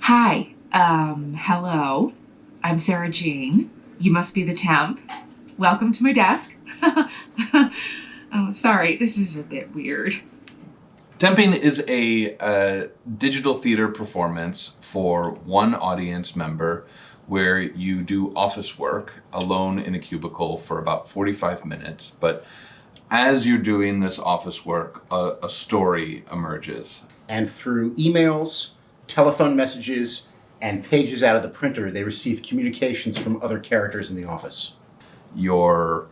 Hi. Hello. I'm Sara Jean. You must be the temp. Welcome to my desk. Oh, sorry, this is a bit weird. Temping is a digital theater performance for one audience member where you do office work alone in a cubicle for about 45 minutes. But as you're doing this office work, a story emerges. And through emails, telephone messages, and pages out of the printer, they receive communications from other characters in the office. Your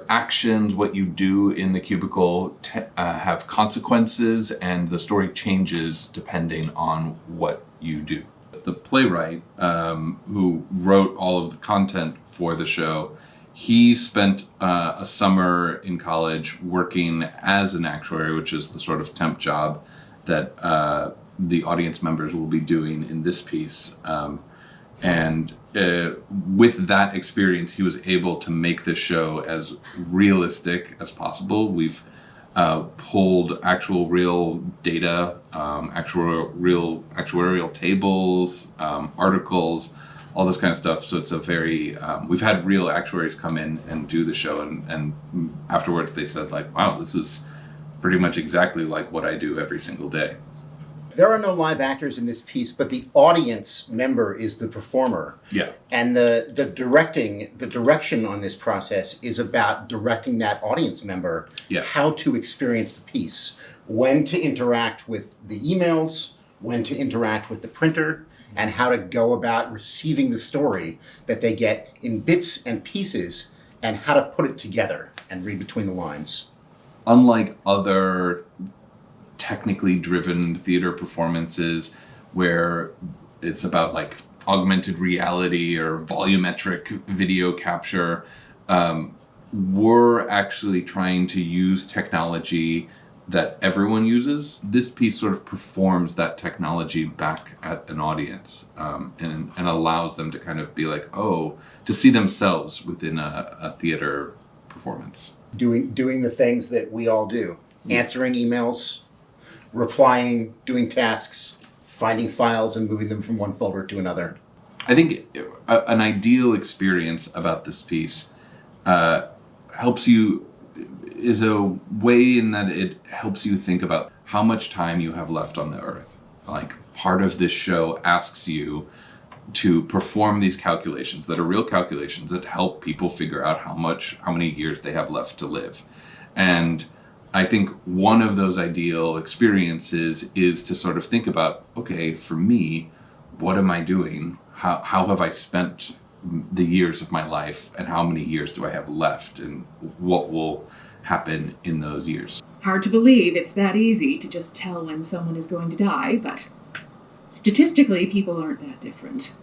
actions, what you do in the cubicle, have consequences, and the story changes depending on what you do. The playwright who wrote all of the content for the show, he spent a summer in college working as an actuary, which is the sort of temp job that the audience members will be doing in this piece. And with that experience, he was able to make this show as realistic as possible. We've pulled actual real data, real actuarial tables, articles, all this kind of stuff. So it's a very, we've had real actuaries come in and do the show. And afterwards they said, like, wow, this is pretty much exactly like what I do every single day. There are no live actors in this piece, but the audience member is the performer. Yeah. And the direction on this process is about directing that audience member how to experience the piece, when to interact with the emails, when to interact with the printer, and how to go about receiving the story that they get in bits and pieces, and how to put it together and read between the lines. Unlike other technically driven theater performances where it's about like augmented reality or volumetric video capture, we're actually trying to use technology that everyone uses. This piece sort of performs that technology back at an audience, and allows them to kind of be like, oh, to see themselves within a theater performance. Doing the things that we all do. Answering emails, replying, doing tasks, finding files and moving them from one folder to another. I think an ideal experience about this piece helps you, is a way in that it helps you think about how much time you have left on the earth. Like, part of this show asks you to perform these calculations that are real calculations that help people figure out how many years they have left to live. And I think one of those ideal experiences is to sort of think about, okay, for me, what am I doing? How have I spent the years of my life, and how many years do I have left, and what will happen in those years? Hard to believe it's that easy to just tell when someone is going to die, but statistically, people aren't that different.